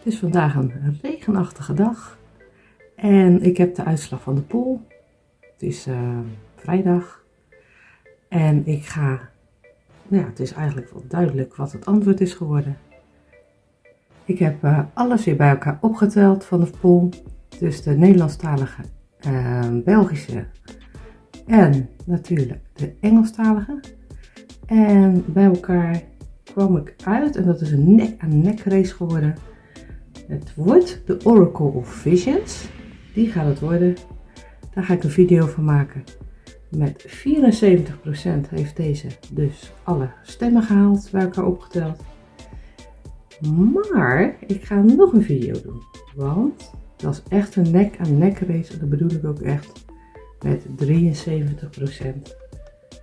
Het is vandaag een regenachtige dag en ik heb de uitslag van de poll. Het is vrijdag en ik ga, het is eigenlijk wel duidelijk wat het antwoord is geworden. Ik heb alles weer bij elkaar opgeteld van de poll, dus de Nederlandstalige, Belgische en natuurlijk de Engelstalige. En bij elkaar kwam ik uit en dat is een nek-aan-nek race geworden. Het wordt de Oracle of Visions. Die gaat het worden. Daar ga ik een video van maken. Met 74% heeft deze dus alle stemmen gehaald, bij elkaar opgeteld. Maar ik ga nog een video doen. Want dat is echt een nek-aan-nek race. En dat bedoel ik ook echt. Met 73%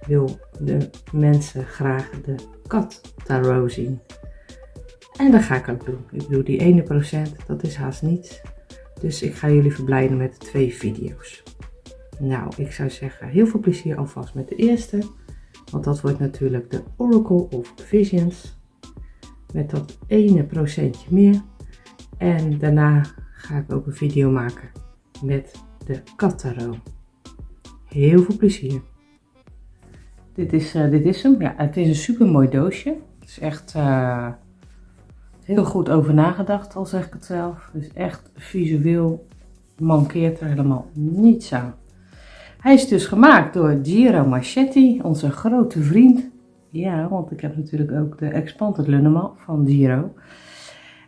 wil de mensen graag de kat tarot zien. En dat ga ik ook doen. Ik bedoel, die ene procent, dat is haast niets. Dus ik ga jullie verblijden met 2 video's. Nou, ik zou zeggen, heel veel plezier alvast met de eerste. Want dat wordt natuurlijk de Oracle of Visions. Met dat ene procentje meer. En daarna ga ik ook een video maken met de kat tarot. Heel veel plezier. Dit is hem. Ja, het is een super mooi doosje. Het is echt heel goed over nagedacht, al zeg ik het zelf. Dus echt visueel mankeert er helemaal niets aan. Hij is dus gemaakt door Giro Marchetti, onze grote vriend. Ja, want ik heb natuurlijk ook de Expanded Lunneman van Giro.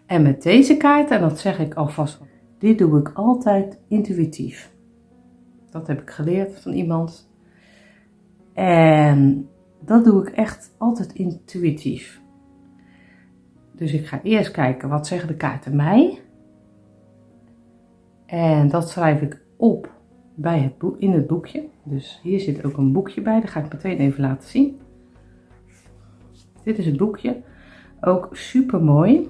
En met deze kaart, en dat zeg ik alvast, dit doe ik altijd intuïtief. Dat heb ik geleerd van iemand. En dat doe ik echt altijd intuïtief. Dus ik ga eerst kijken, wat zeggen de kaarten mij? En dat schrijf ik op bij in het boekje. Dus hier zit ook een boekje bij, dat ga ik meteen even laten zien. Dit is het boekje. Ook super mooi.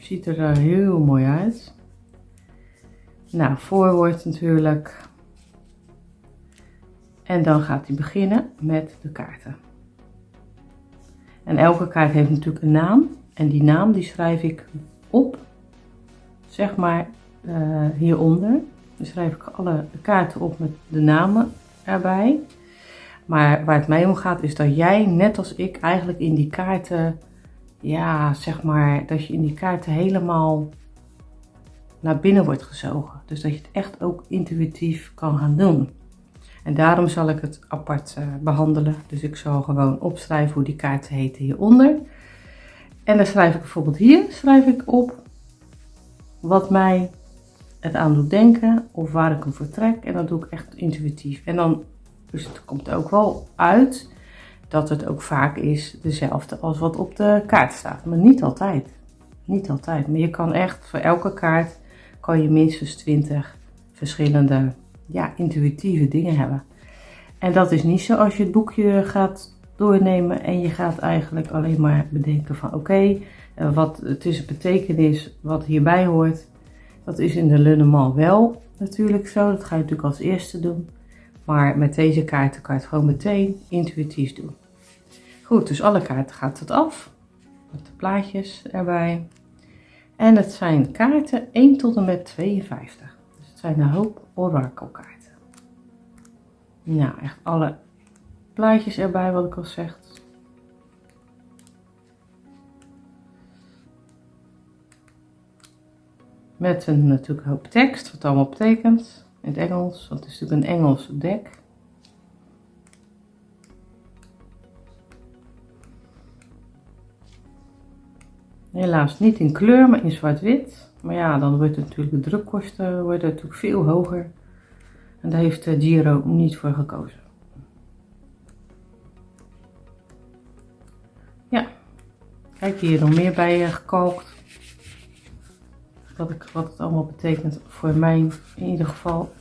Ziet er heel mooi uit. Nou, voorwoord natuurlijk. En dan gaat hij beginnen met de kaarten. En elke kaart heeft natuurlijk een naam. En die naam die schrijf ik op, zeg maar hieronder. Dan schrijf ik alle kaarten op met de namen erbij. Maar waar het mij om gaat is dat jij, net als ik, eigenlijk in die kaarten, ja, zeg maar, dat je in die kaarten helemaal naar binnen wordt gezogen. Dus dat je het echt ook intuïtief kan gaan doen. En daarom zal ik het apart behandelen. Dus ik zal gewoon opschrijven hoe die kaarten heten hieronder. En dan schrijf ik bijvoorbeeld hier schrijf ik op wat mij het aan doet denken of waar ik hem voor trek. En dat doe ik echt intuïtief. En dan, dus het komt ook wel uit dat het ook vaak is dezelfde als wat op de kaart staat. Maar niet altijd. Niet altijd. Maar je kan echt voor elke kaart kan je minstens 20 verschillende intuïtieve dingen hebben. En dat is niet zo als je het boekje gaat doornemen en je gaat eigenlijk alleen maar bedenken van oké, wat het is een betekenis wat hierbij hoort. Dat is in de Lunneman wel natuurlijk zo, dat ga je natuurlijk als eerste doen. Maar met deze kaarten kan je het gewoon meteen intuïtief doen. Goed, dus alle kaarten gaat het af. Met de plaatjes erbij. En het zijn kaarten 1 tot en met 52. Dus het zijn een hoop orakelkaarten. Nou, echt alle plaatjes erbij wat ik al zeg. Met natuurlijk een hoop tekst, wat allemaal betekent. In het Engels, want het is natuurlijk een Engels deck. Helaas niet in kleur, maar in zwart-wit. Maar ja, dan wordt natuurlijk de drukkosten worden natuurlijk veel hoger. En daar heeft Giro niet voor gekozen. Ja, kijk hier nog meer bij gekalkt. Wat het allemaal betekent voor mij in ieder geval.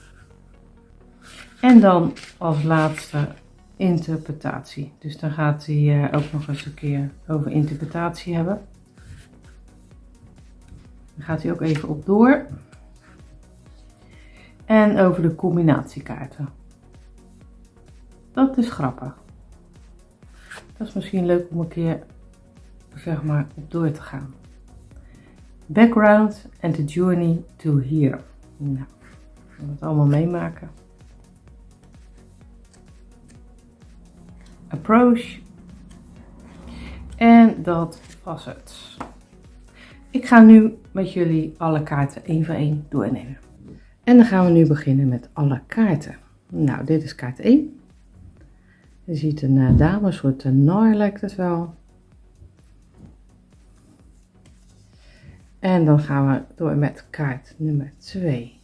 En dan als laatste interpretatie. Dus dan gaat hij ook nog eens een keer over interpretatie hebben. Dan gaat hij ook even op door. En over de combinatiekaarten. Dat is grappig. Dat is misschien leuk om een keer, zeg maar, op door te gaan. Background and the journey to here. Nou, we gaan het allemaal meemaken. Approach. En dat was het. Ik ga nu met jullie alle kaarten één voor één doornemen. En dan gaan we nu beginnen met alle kaarten. Nou, dit is kaart 1. Je ziet een dame, een soort nar lijkt het wel. En dan gaan we door met kaart nummer 2.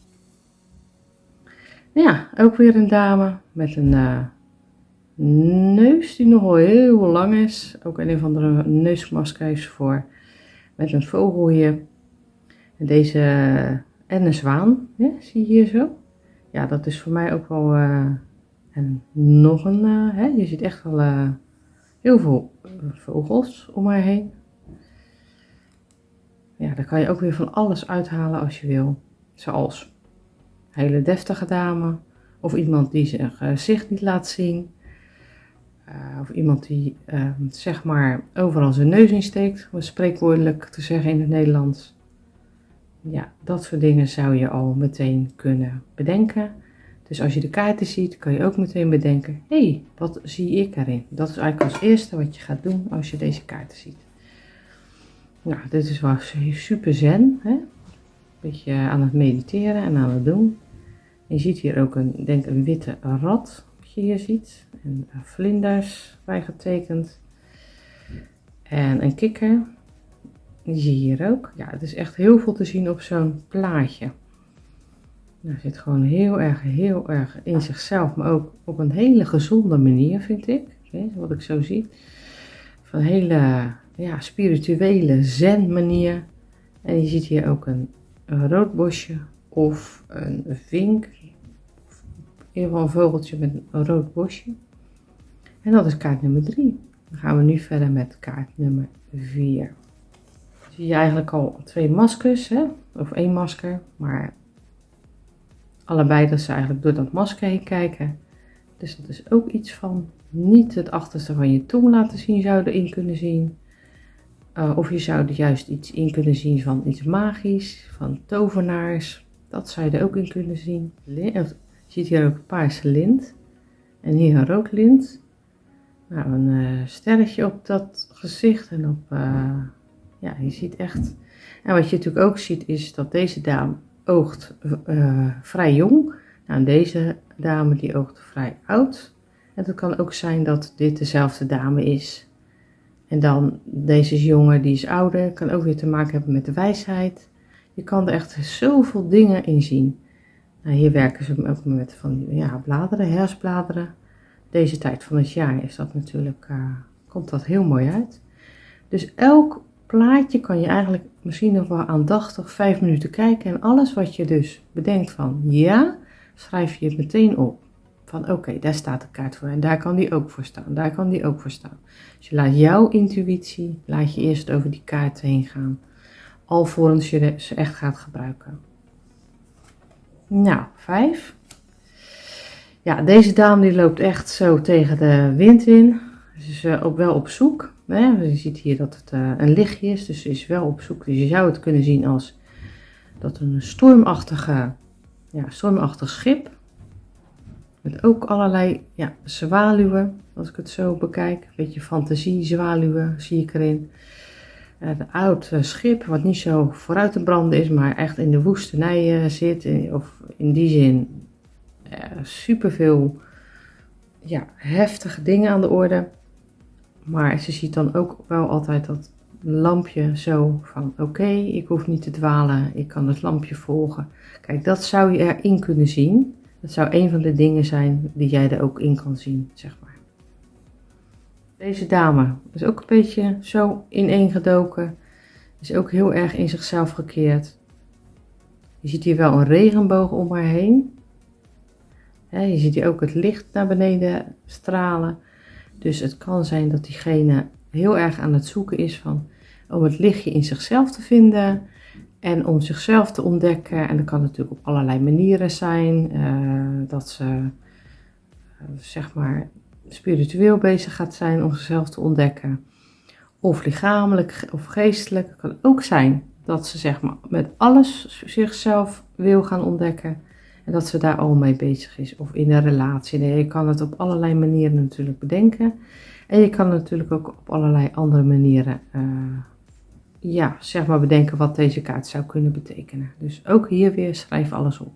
Ja, ook weer een dame met een neus die nogal heel lang is. Ook een of andere neusmasker is voor. Met een vogel hier. En deze en een zwaan. Ja, zie je hier zo? Ja, dat is voor mij ook wel. En nog een. Je ziet echt wel heel veel vogels om haar heen. Ja, daar kan je ook weer van alles uithalen als je wil. Zoals een hele deftige dame. Of iemand die zijn gezicht niet laat zien. Of iemand die zeg maar overal zijn neus insteekt. Om spreekwoordelijk te zeggen in het Nederlands. Ja, dat soort dingen zou je al meteen kunnen bedenken. Dus als je de kaarten ziet, kan je ook meteen bedenken. Hé, wat zie ik erin? Dat is eigenlijk als eerste wat je gaat doen als je deze kaarten ziet. Nou, dit is wel super zen. Hè? Een beetje aan het mediteren en aan het doen. En je ziet hier ook een witte rat. Wat je hier ziet. En vlinders bijgetekend. En een kikker. Die zie je hier ook. Ja, het is echt heel veel te zien op zo'n plaatje. Nou, zit gewoon heel erg in zichzelf. Maar ook op een hele gezonde manier, vind ik. Wat ik zo zie. Van een hele spirituele zen manier. En je ziet hier ook een rood bosje. Of een vink. Of in ieder geval een vogeltje met een rood bosje. En dat is kaart nummer 3. Dan gaan we nu verder met kaart nummer 4. Zie je eigenlijk al 2 maskers, hè? Of 1 masker, maar allebei dat ze eigenlijk door dat masker heen kijken. Dus dat is ook iets van niet het achterste van je tong laten zien, zou je erin kunnen zien. Of je zou er juist iets in kunnen zien van iets magisch, van tovenaars. Dat zou je er ook in kunnen zien. Je ziet hier ook een paarse lint en hier een rood lint. Nou, een sterretje op dat gezicht en op... Ja, je ziet echt. En wat je natuurlijk ook ziet is dat deze dame oogt vrij jong. Nou, en deze dame die oogt vrij oud. En het kan ook zijn dat dit dezelfde dame is. En dan deze jongen die is ouder. Kan ook weer te maken hebben met de wijsheid. Je kan er echt zoveel dingen in zien. Nou, hier werken ze ook met van bladeren, herfstbladeren. Deze tijd van het jaar is dat natuurlijk, komt dat heel mooi uit. Dus elk plaatje kan je eigenlijk misschien nog wel aandachtig 5 minuten kijken. En alles wat je dus bedenkt van ja, schrijf je het meteen op. Van oké, daar staat de kaart voor. En daar kan die ook voor staan. Daar kan die ook voor staan. Dus je laat jouw intuïtie, laat je eerst over die kaart heen gaan. Alvorens je ze echt gaat gebruiken. Nou, 5. Ja, deze dame die loopt echt zo tegen de wind in. Ze is ook wel op zoek. Je ziet hier dat het een lichtje is, dus ze is wel op zoek. Dus je zou het kunnen zien als dat een stormachtig schip. Met ook allerlei zwaluwen, als ik het zo bekijk. Een beetje fantasie, zwaluwen zie ik erin. Een oud schip wat niet zo vooruit te branden is, maar echt in de woestenij zit. Of in die zin superveel heftige dingen aan de orde. Maar ze ziet dan ook wel altijd dat lampje zo van oké, ik hoef niet te dwalen, ik kan het lampje volgen. Kijk, dat zou je erin kunnen zien. Dat zou een van de dingen zijn die jij er ook in kan zien, zeg maar. Deze dame is ook een beetje zo ineengedoken. Is ook heel erg in zichzelf gekeerd. Je ziet hier wel een regenboog om haar heen. Je ziet hier ook het licht naar beneden stralen. Dus het kan zijn dat diegene heel erg aan het zoeken is om het lichtje in zichzelf te vinden. En om zichzelf te ontdekken. En dat kan natuurlijk op allerlei manieren zijn. Dat ze zeg maar spiritueel bezig gaat zijn om zichzelf te ontdekken. Of lichamelijk of geestelijk. Het kan ook zijn dat ze zeg maar met alles zichzelf wil gaan ontdekken. En dat ze daar al mee bezig is. Of in een relatie. Nee, je kan het op allerlei manieren natuurlijk bedenken. En je kan natuurlijk ook op allerlei andere manieren zeg maar bedenken wat deze kaart zou kunnen betekenen. Dus ook hier weer schrijf alles op.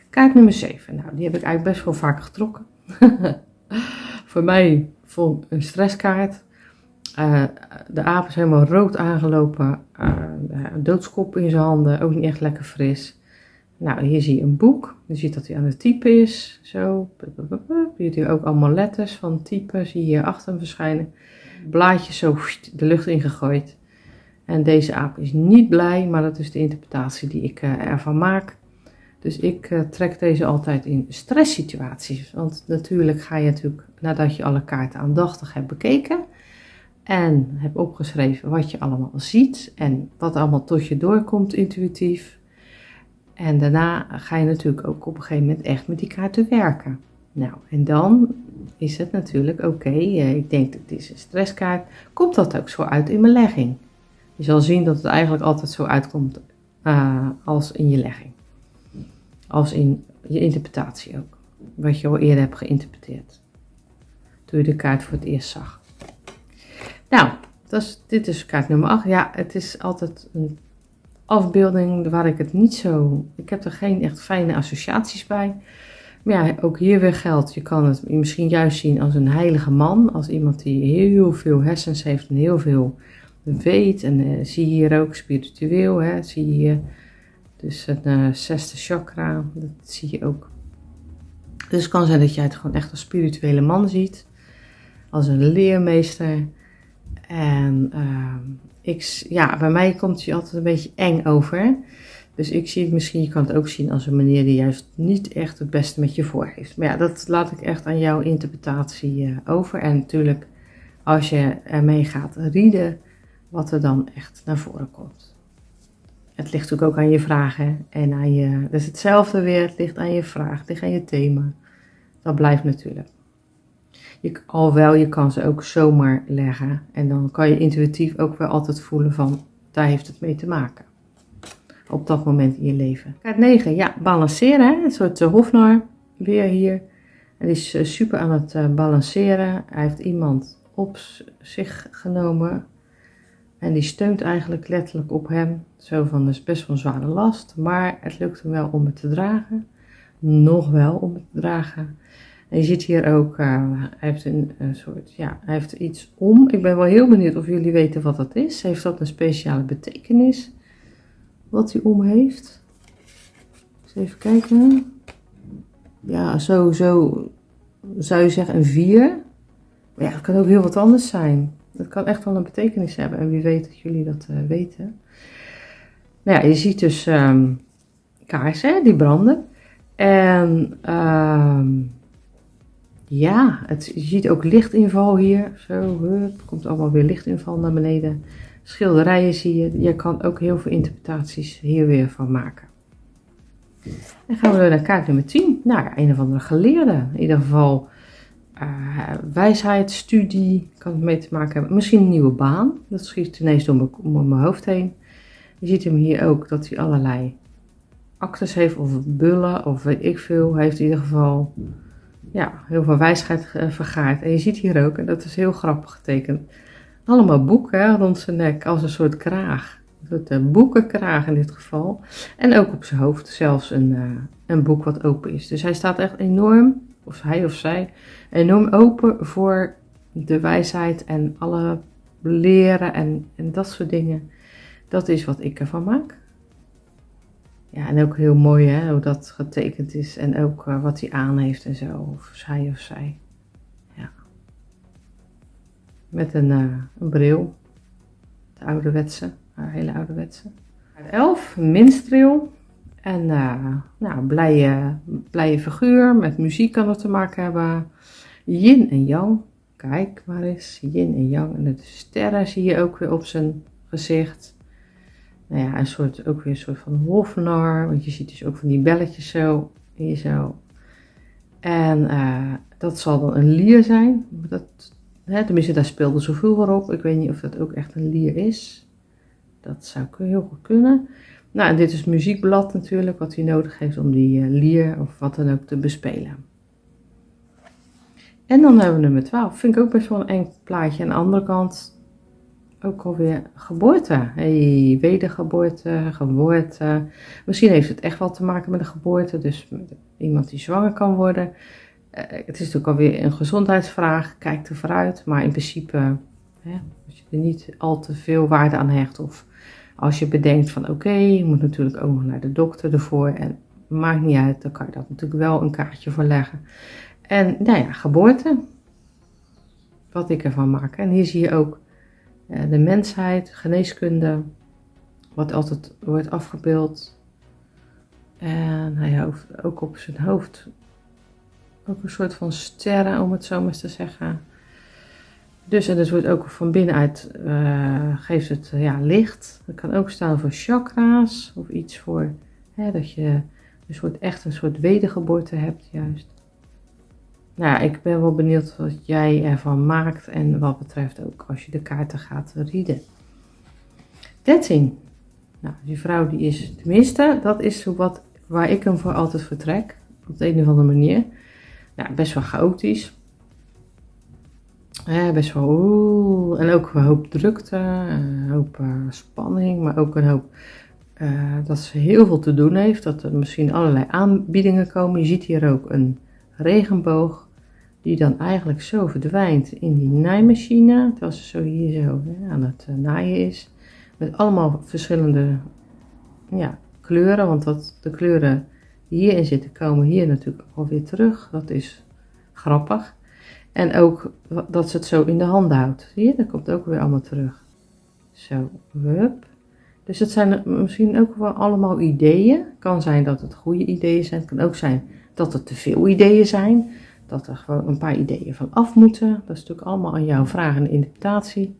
Kaart nummer 7. Nou, die heb ik eigenlijk best wel vaak getrokken. Voor mij een stresskaart. De aap is helemaal rood aangelopen. Een doodskop in zijn handen. Ook niet echt lekker fris. Nou, hier zie je een boek. Je ziet dat hij aan het typen is. Zo. Je ziet ook allemaal letters van typen. Zie je hier achter hem verschijnen. Blaadjes zo de lucht ingegooid. En deze aap is niet blij. Maar dat is de interpretatie die ik ervan maak. Dus ik trek deze altijd in stresssituaties. Want natuurlijk ga je nadat je alle kaarten aandachtig hebt bekeken. En hebt opgeschreven wat je allemaal ziet. En wat allemaal tot je doorkomt intuïtief. En daarna ga je natuurlijk ook op een gegeven moment echt met die kaarten werken. Nou, en dan is het natuurlijk oké, ik denk dat dit is een stresskaart. Komt dat ook zo uit in mijn legging? Je zal zien dat het eigenlijk altijd zo uitkomt als in je legging. Als in je interpretatie ook. Wat je al eerder hebt geïnterpreteerd. Toen je de kaart voor het eerst zag. Nou, dit is kaart nummer 8. Ja, het is altijd een afbeelding waar ik het niet zo... Ik heb er geen echt fijne associaties bij. Maar ja, ook hier weer geldt. Je kan het misschien juist zien als een heilige man. Als iemand die heel veel hersens heeft en heel veel weet. En zie je hier ook spiritueel. Zie je hier dus een zesde chakra. Dat zie je ook. Dus het kan zijn dat jij het gewoon echt als spirituele man ziet. Als een leermeester. En bij mij komt hij altijd een beetje eng over. Dus ik zie het misschien, je kan het ook zien als een meneer die juist niet echt het beste met je voor heeft. Maar ja, dat laat ik echt aan jouw interpretatie over. En natuurlijk, als je ermee gaat rieden, wat er dan echt naar voren komt. Het ligt natuurlijk ook aan je vragen en aan je... Dus hetzelfde weer, het ligt aan je vraag, het ligt aan je thema. Dat blijft natuurlijk. Je kan ze ook zomaar leggen. En dan kan je intuïtief ook wel altijd voelen van, daar heeft het mee te maken. Op dat moment in je leven. Kaart 9, ja, balanceren. Hè? Een soort hofnar, weer hier. En die is super aan het balanceren. Hij heeft iemand op zich genomen. En die steunt eigenlijk letterlijk op hem. Zo van, dat is best wel een zware last. Maar het lukt hem wel om het te dragen. Nog wel om het te dragen. En je ziet hier ook, hij heeft hij heeft iets om. Ik ben wel heel benieuwd of jullie weten wat dat is. Heeft dat een speciale betekenis? Wat hij om heeft? Eens even kijken. Ja, zo zou je zeggen een 4. Maar ja, dat kan ook heel wat anders zijn. Dat kan echt wel een betekenis hebben. En wie weet dat jullie dat weten. Nou ja, je ziet dus kaarsen, die branden. En... je ziet ook lichtinval hier. Zo, komt allemaal weer lichtinval naar beneden. Schilderijen zie je. Je kan ook heel veel interpretaties hier weer van maken. Dan gaan we naar kaart nummer 10. Nou ja, een of andere geleerde. In ieder geval wijsheid, studie. Kan het mee te maken hebben. Misschien een nieuwe baan. Dat schiet ineens door mijn hoofd heen. Je ziet hem hier ook dat hij allerlei actes heeft. Of bullen of weet ik veel. Hij heeft in ieder geval... Ja, heel veel wijsheid vergaard. En je ziet hier ook, en dat is heel grappig getekend, allemaal boeken rond zijn nek, als een soort kraag. Een soort boekenkraag in dit geval. En ook op zijn hoofd zelfs een boek wat open is. Dus hij staat echt enorm, of hij of zij, enorm open voor de wijsheid en alle leren en dat soort dingen. Dat is wat ik ervan maak. Ja, en ook heel mooi hè, hoe dat getekend is en ook wat hij aan heeft en zo, of zij. Ja. Met een bril, de ouderwetse, haar hele ouderwetse. 11, minstreel. En blije figuur, met muziek kan het te maken hebben. Yin en yang, kijk maar eens, yin en yang. En de sterren zie je ook weer op zijn gezicht. Nou ja, ook weer een soort van hofnar, want je ziet dus ook van die belletjes zo, hier zo. En dat zal dan een lier zijn. Tenminste, daar speelde zoveel voor op. Ik weet niet of dat ook echt een lier is. Dat zou heel goed kunnen. Nou, en dit is het muziekblad natuurlijk, wat hij nodig heeft om die lier of wat dan ook te bespelen. En dan hebben we nummer 12. Vind ik ook best wel een eng plaatje. Aan de andere kant ook alweer geboorte. Hey, wedergeboorte, geboorte. Misschien heeft het echt wel te maken met een geboorte. Dus met iemand die zwanger kan worden. Het is natuurlijk alweer een gezondheidsvraag. Kijk er vooruit. Maar in principe, als je er niet al te veel waarde aan hecht. Of als je bedenkt van oké, je moet natuurlijk ook nog naar de dokter ervoor. En maakt niet uit, dan kan je dat natuurlijk wel een kaartje voor leggen. En nou ja, geboorte. Wat ik ervan maak. En hier zie je ook de mensheid, geneeskunde. Wat altijd wordt afgebeeld. En hij heeft ook op zijn hoofd ook een soort van sterren, om het zo maar eens te zeggen. Dus en het wordt ook van binnenuit, geeft het licht. Dat kan ook staan voor chakra's of iets voor, dat je echt een soort wedergeboorte hebt juist. Nou ja, ik ben wel benieuwd wat jij ervan maakt en wat betreft ook als je de kaarten gaat rieden. 13. Nou, die vrouw die is, tenminste, dat is waar ik hem voor altijd vertrek. Op de een of andere manier. Nou, best wel chaotisch. Best wel, en ook een hoop drukte, een hoop spanning, maar ook een hoop dat ze heel veel te doen heeft. Dat er misschien allerlei aanbiedingen komen. Je ziet hier ook een regenboog die dan eigenlijk zo verdwijnt in die naaimachine. Terwijl ze zo hier zo aan het naaien is. Met allemaal verschillende kleuren, want de kleuren die hierin zitten komen hier natuurlijk alweer terug. Dat is grappig. En ook dat ze het zo in de handen houdt. Zie je, dat komt ook weer allemaal terug. Zo, hup. Dus het zijn misschien ook wel allemaal ideeën. Het kan zijn dat het goede ideeën zijn. Het kan ook zijn dat er te veel ideeën zijn. Dat er gewoon een paar ideeën van af moeten. Dat is natuurlijk allemaal aan jouw vraag en interpretatie.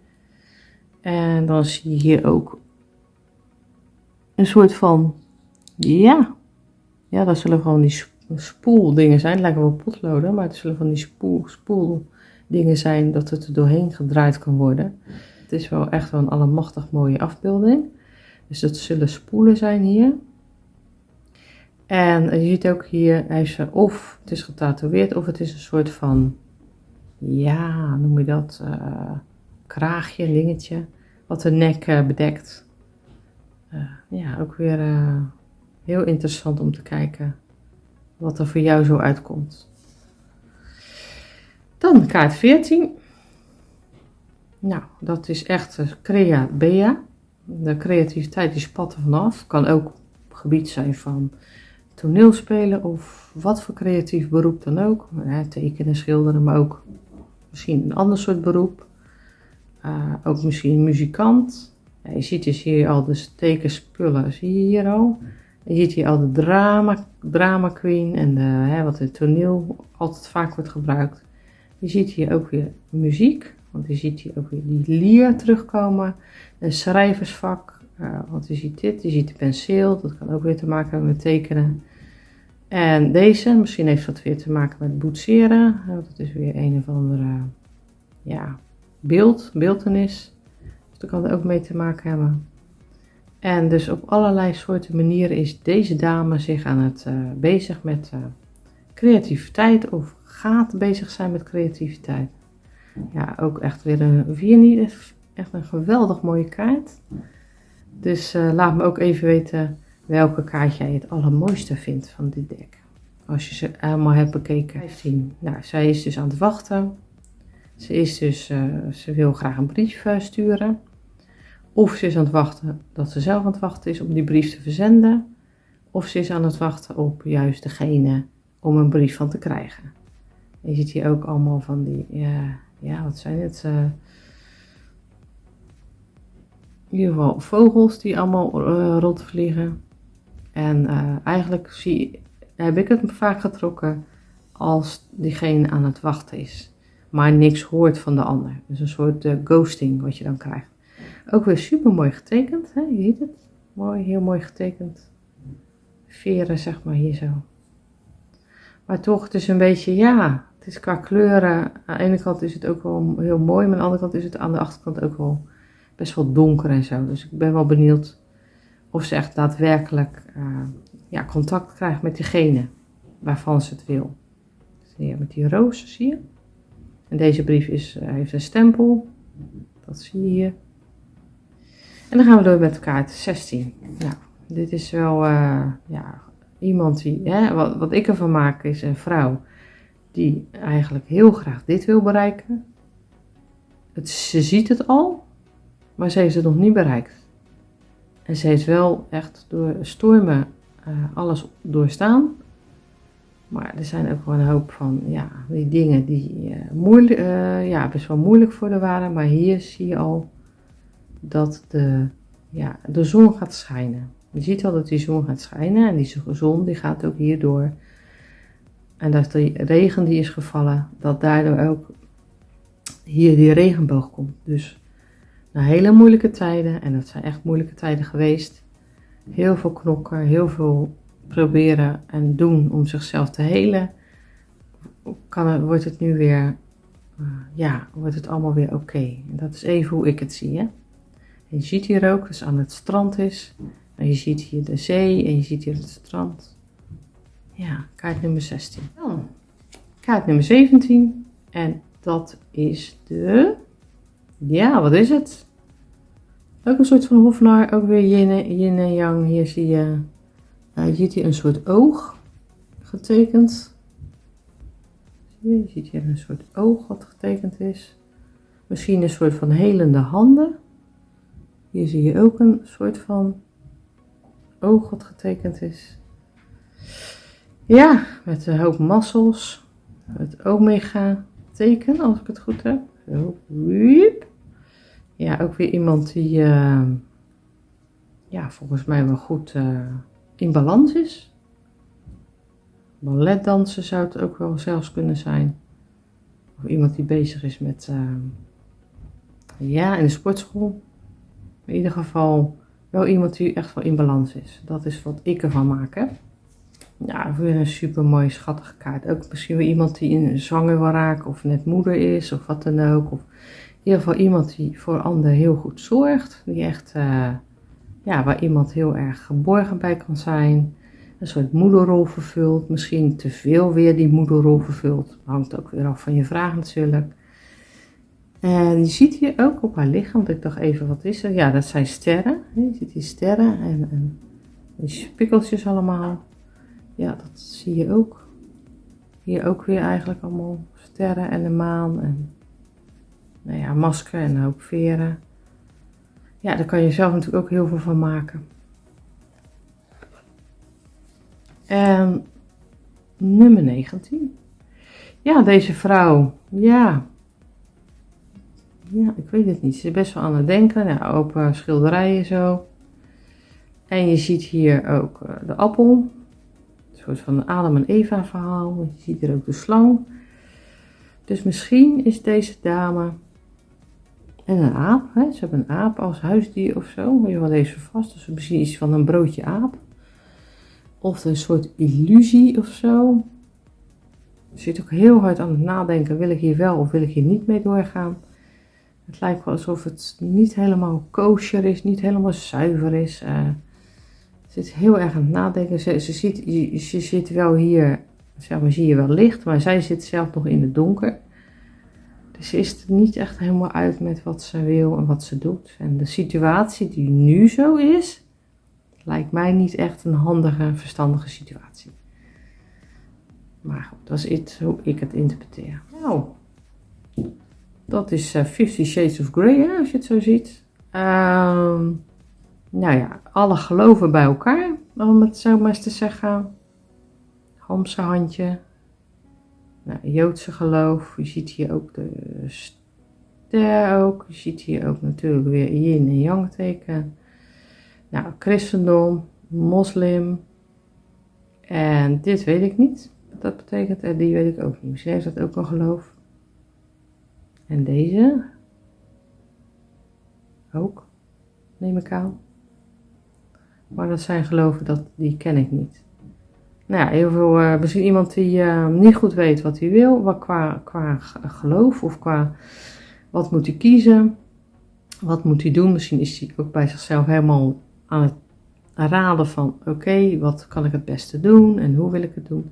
En dan zie je hier ook een soort van, dat zullen gewoon die spoeldingen zijn. Het lijken wel potloden, maar het zullen van die spoeldingen zijn dat het er doorheen gedraaid kan worden. Het is wel echt wel een allemachtig mooie afbeelding. Dus dat zullen spoelen zijn hier. En je ziet ook hier, of het is getatoeëerd, of het is een soort van, noem je dat, kraagje, dingetje, wat de nek bedekt. Ook weer heel interessant om te kijken wat er voor jou zo uitkomt. Dan kaart 14. Nou, dat is echt Crea Bea. De creativiteit die spat er vanaf. Kan ook gebied zijn van toneelspelen of wat voor creatief beroep dan ook. Tekenen, schilderen, maar ook misschien een ander soort beroep. Ook misschien muzikant. Je ziet dus hier al de tekenspullen, zie je hier al. Je ziet hier al de drama queen en wat in het toneel altijd vaak wordt gebruikt. Je ziet hier ook weer muziek, want je ziet hier ook weer die lier terugkomen. Een schrijversvak, want je ziet dit, je ziet de penseel, dat kan ook weer te maken hebben met tekenen. En deze, misschien heeft dat weer te maken met boetseren, want dat is weer een of andere beeltenis. Dus dat kan er ook mee te maken hebben. En dus op allerlei soorten manieren is deze dame zich aan het bezig met creativiteit of gaat bezig zijn met creativiteit. Ja, ook echt weer een 4, echt een geweldig mooie kaart. Dus laat me ook even weten welke kaart jij het allermooiste vindt van dit deck. Als je ze allemaal hebt bekeken. 15. Nou, zij is dus aan het wachten. Ze wil graag een brief sturen. Of ze is aan het wachten dat ze zelf aan het wachten is om die brief te verzenden. Of ze is aan het wachten op juist degene om een brief van te krijgen. En je ziet hier ook allemaal van die, wat zijn het? In ieder geval vogels die allemaal rondvliegen. En eigenlijk heb ik het vaak getrokken als diegene aan het wachten is. Maar niks hoort van de ander. Dus een soort ghosting wat je dan krijgt. Ook weer super mooi getekend. Hè? Je ziet het. Mooi, heel mooi getekend. Veren zeg maar hier zo. Maar toch, het is een beetje, het is qua kleuren. Aan de ene kant is het ook wel heel mooi. Maar aan de andere kant is het aan de achterkant ook wel best wel donker en zo. Dus ik ben wel benieuwd of ze echt daadwerkelijk contact krijgt met diegene waarvan ze het wil. Zie je, met die roos, zie je? En deze brief heeft een stempel. Dat zie je hier. En dan gaan we door met kaart 16. Nou, dit is wel iemand die, wat ik ervan maak is een vrouw die eigenlijk heel graag dit wil bereiken. Ze ziet het al, maar ze heeft het nog niet bereikt. En ze heeft wel echt door stormen alles doorstaan. Maar er zijn ook wel een hoop van, die dingen die best wel moeilijk voor haar waren. Maar hier zie je al dat de zon gaat schijnen. Je ziet al dat die zon gaat schijnen en die zon die gaat ook hierdoor. En dat de regen die is gevallen, dat daardoor ook hier die regenboog komt. Dus na hele moeilijke tijden, en dat zijn echt moeilijke tijden geweest. Heel veel knokken, heel veel proberen en doen om zichzelf te helen. Wordt het nu weer, wordt het allemaal weer oké. En dat is even hoe ik het zie, hè. En je ziet hier ook, dat het aan het strand is. En je ziet hier de zee en je ziet hier het strand. Ja, kaart nummer 16. Dan kaart nummer 17. En dat is wat is het? Ook een soort van hofnar, ook weer yin en yang. Hier zie je, een soort oog getekend. Je ziet hier een soort oog wat getekend is. Misschien een soort van helende handen. Hier zie je ook een soort van oog wat getekend is. Ja, met een hoop massels. Het omega teken, als ik het goed heb. Zo. Ja, ook weer iemand die volgens mij wel goed in balans is. Balletdansen zou het ook wel zelfs kunnen zijn. Of iemand die bezig is met in de sportschool. In ieder geval wel iemand die echt wel in balans is. Dat is wat ik ervan maak, hè. Ja, weer een super mooie schattige kaart. Ook misschien weer iemand die in zwanger wil raken of net moeder is of wat dan ook. Of in ieder geval iemand die voor anderen heel goed zorgt. Die echt, waar iemand heel erg geborgen bij kan zijn. Een soort moederrol vervult. Misschien te veel weer die moederrol vervult. Hangt ook weer af van je vraag natuurlijk. En je ziet hier ook op haar lichaam, want ik dacht even, wat is er? Ja, dat zijn sterren. Je ziet die sterren en die spikkeltjes allemaal. Ja, dat zie je ook. Hier ook weer eigenlijk allemaal sterren en de maan en masker en een hoop veren. Ja, daar kan je zelf natuurlijk ook heel veel van maken. En nummer 19. Ja, deze vrouw, ja, ik weet het niet. Ze is best wel aan het denken. Ja, open schilderijen zo. En je ziet hier ook de appel. Een soort van Adam en Eva verhaal. Je ziet hier ook de slang. Dus misschien is deze dame en een aap. Hè? Ze hebben een aap als huisdier of zo. Moet je wel deze vast. Dus misschien iets van een broodje aap. Of een soort illusie of zo. Ze zit ook heel hard aan het nadenken. Wil ik hier wel of wil ik hier niet mee doorgaan? Het lijkt wel alsof het niet helemaal kosher is. Niet helemaal zuiver is. Ze zit heel erg aan het nadenken. Ze zit wel hier, zeg maar, zie je wel licht, maar zij zit zelf nog in het donker. Dus ze is er niet echt helemaal uit met wat ze wil en wat ze doet. En de situatie die nu zo is, lijkt mij niet echt een handige, verstandige situatie. Maar goed, dat is hoe ik het interpreteer. Nou, dat is 50 Shades of Grey, hè, als je het zo ziet. Alle geloven bij elkaar, om het zo maar eens te zeggen. Hamse handje. Joodse geloof. Je ziet hier ook de ster ook. Je ziet hier ook natuurlijk weer yin en yang teken. Christendom, moslim. En dit weet ik niet wat dat betekent. En die weet ik ook niet. Misschien heeft dat ook een geloof. En deze ook, neem ik aan. Maar dat zijn geloven, die ken ik niet. Heel veel, misschien iemand die niet goed weet wat hij wil, qua geloof of qua wat moet hij kiezen. Wat moet hij doen? Misschien is hij ook bij zichzelf helemaal aan het raden van oké, wat kan ik het beste doen en hoe wil ik het doen.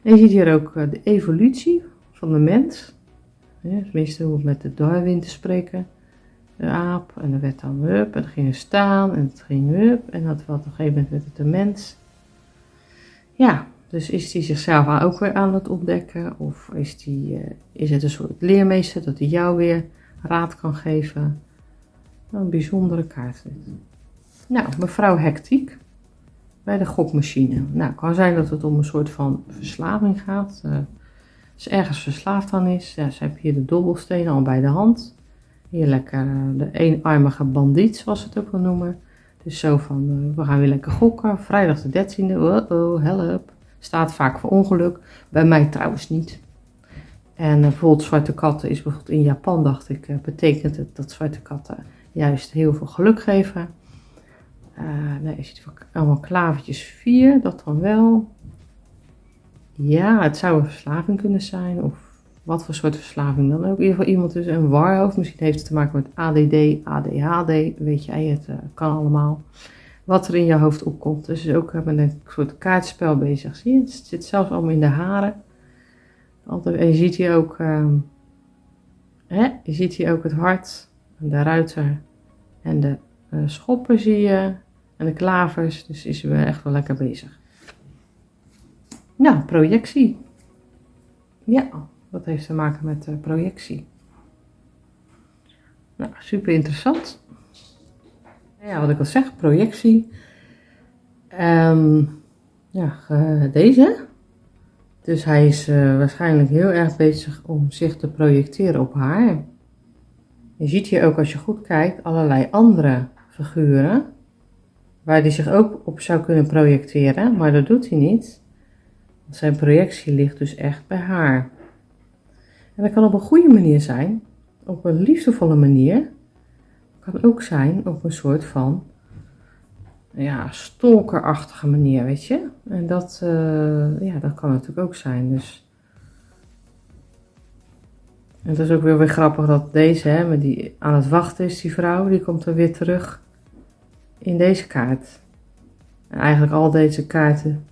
En je ziet hier ook de evolutie van de mens. Ja, tenminste, hoe met de Darwin te spreken. De aap en dan werd dan hup en dan ging er staan en het ging hup en dat wat op een gegeven moment werd het de mens. Ja, dus is hij zichzelf ook weer aan het ontdekken of is het een soort leermeester dat hij jou weer raad kan geven. Een bijzondere kaart. Nou, mevrouw Hectiek bij de gokmachine. Nou, het kan zijn dat het om een soort van verslaving gaat. Als ze ergens verslaafd aan is. Ja, ze heeft hier de dobbelstenen al bij de hand. Hier lekker de eenarmige bandiet, zoals ze het ook wel noemen. Dus zo van, we gaan weer lekker gokken. Vrijdag de 13e, oh, help. Staat vaak voor ongeluk. Bij mij trouwens niet. En bijvoorbeeld zwarte katten is bijvoorbeeld in Japan, dacht ik, betekent het dat zwarte katten juist heel veel geluk geven. Nee, je ziet allemaal klavertjes 4, dat dan wel. Ja, het zou een verslaving kunnen zijn, of wat voor soort verslaving dan ook. In ieder geval iemand dus een warhoofd, misschien heeft het te maken met ADD, ADHD, weet jij, het kan allemaal. Wat er in je hoofd opkomt. Dus ook met een soort kaartspel bezig. Zie je, het zit zelfs allemaal in de haren. En je ziet hier ook, je ziet hier ook het hart, de ruiter en de schoppen zie je. En de klavers, dus is we echt wel lekker bezig. Nou, projectie. Ja, dat heeft te maken met projectie. Nou, super interessant. Ja, wat ik al zeg, projectie. Deze. Dus hij is waarschijnlijk heel erg bezig om zich te projecteren op haar. Je ziet hier ook, als je goed kijkt, allerlei andere figuren. Waar hij zich ook op zou kunnen projecteren, maar dat doet hij niet. Want zijn projectie ligt dus echt bij haar. En dat kan op een goede manier zijn, op een liefdevolle manier. Kan ook zijn op een soort van, ja, stalkerachtige manier, weet je. En dat kan natuurlijk ook zijn. Dus. En het is ook weer grappig dat deze, met die aan het wachten is, die vrouw, die komt er weer terug in deze kaart. En eigenlijk al deze kaarten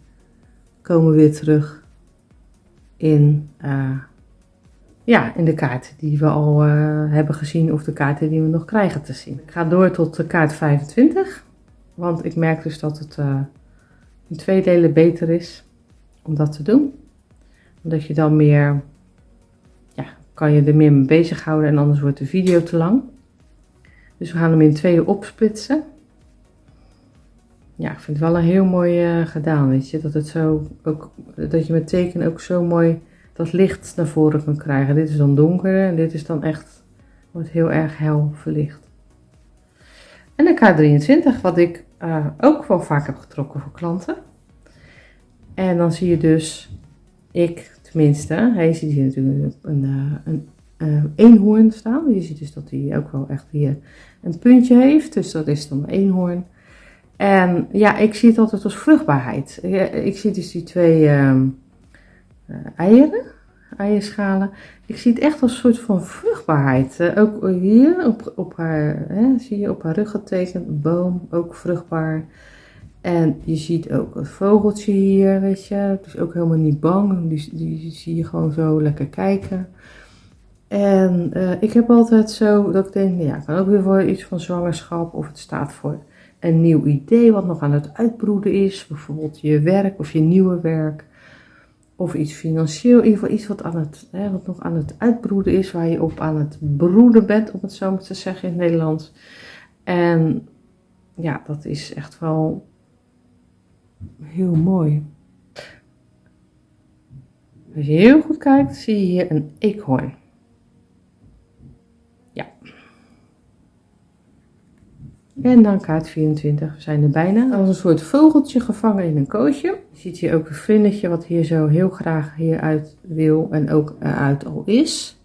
komen weer terug in de kaarten die we al hebben gezien of de kaarten die we nog krijgen te zien. Ik ga door tot de kaart 25, want ik merk dus dat het in 2 delen beter is om dat te doen. Omdat je dan meer, kan je er meer mee bezighouden en anders wordt de video te lang. Dus we gaan hem in 2 opsplitsen. Ja, ik vind het wel een heel mooi gedaan, weet je. Dat je met tekenen ook zo mooi dat licht naar voren kan krijgen. Dit is dan donker en dit is dan echt, wordt heel erg hel verlicht. En de kaart 23, wat ik ook wel vaak heb getrokken voor klanten. En dan zie je dus, tenminste, hij ziet hier natuurlijk een eenhoorn staan. Je ziet dus dat hij ook wel echt hier een puntje heeft, dus dat is dan een eenhoorn. En ja, ik zie het altijd als vruchtbaarheid. Ik zie dus die 2 eierschalen. Ik zie het echt als een soort van vruchtbaarheid. Ook hier op haar, zie je op haar rug getekend, boom, ook vruchtbaar. En je ziet ook het vogeltje hier, weet je. Het is ook helemaal niet bang. Die zie je gewoon zo lekker kijken. En ik heb altijd zo dat ik denk, ja, het kan ook weer voor iets van zwangerschap of het staat voor een nieuw idee wat nog aan het uitbroeden is. Bijvoorbeeld je werk of je nieuwe werk. Of iets financieel, in ieder geval iets wat nog aan het uitbroeden is. Waar je op aan het broeden bent, om het zo maar te zeggen in het Nederlands. En ja, dat is echt wel heel mooi. Als je heel goed kijkt, zie je hier een eekhoorn. Ja. En dan kaart 24, we zijn er bijna. Als een soort vogeltje gevangen in een kootje. Je ziet hier ook een vlindertje wat hier zo heel graag hieruit wil en ook eruit al is.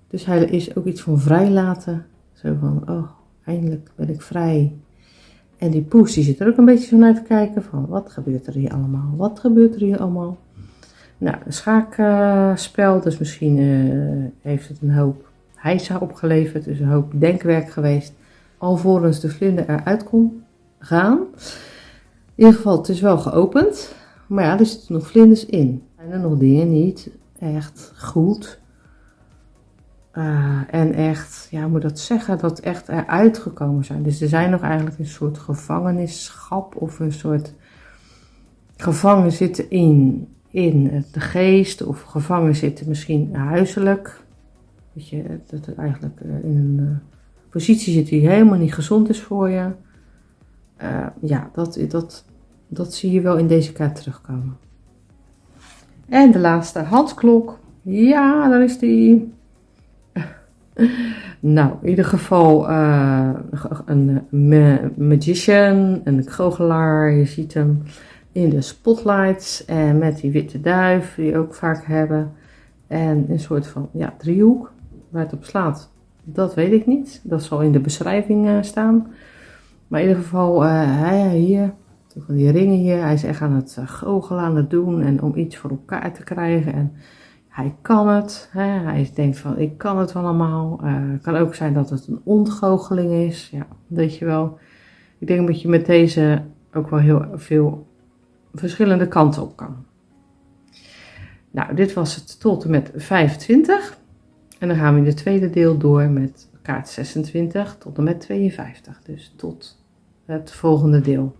Dus hij is ook iets van vrijlaten. Zo van, oh, eindelijk ben ik vrij. En die poes die zit er ook een beetje zo naar te kijken van, wat gebeurt er hier allemaal? Wat gebeurt er hier allemaal? Nou, een schaakspel, dus misschien heeft het een hoop heisa opgeleverd. Dus een hoop denkwerk geweest. Alvorens de vlinder eruit kon gaan. In ieder geval, het is wel geopend. Maar ja, er zitten nog vlinders in. En er nog dingen niet echt goed. En echt, ja, hoe moet ik dat zeggen, dat echt eruit gekomen zijn. Dus er zijn nog eigenlijk een soort gevangenschap of een soort gevangen zitten in de geest of gevangen zitten misschien huiselijk. Dat je dat er eigenlijk in een positie zit die helemaal niet gezond is voor je. Ja, dat zie je wel in deze kaart terugkomen. En de laatste handklok. Ja, daar is die. Nou, in ieder geval een magician, een goochelaar. Je ziet hem in de spotlights en met die witte duif die we ook vaak hebben. En een soort van driehoek waar het op slaat. Dat weet ik niet. Dat zal in de beschrijving staan. Maar in ieder geval, hij hier, van die ringen hier, hij is echt aan het goochelen, aan het doen en om iets voor elkaar te krijgen. En hij kan het. Hij denkt van, ik kan het allemaal. Het kan ook zijn dat het een ontgoocheling is. Ja, weet je wel. Ik denk dat je met deze ook wel heel veel verschillende kanten op kan. Nou, dit was het tot en met 25. En dan gaan we in het tweede deel door met kaart 26 tot en met 52. Dus tot het volgende deel.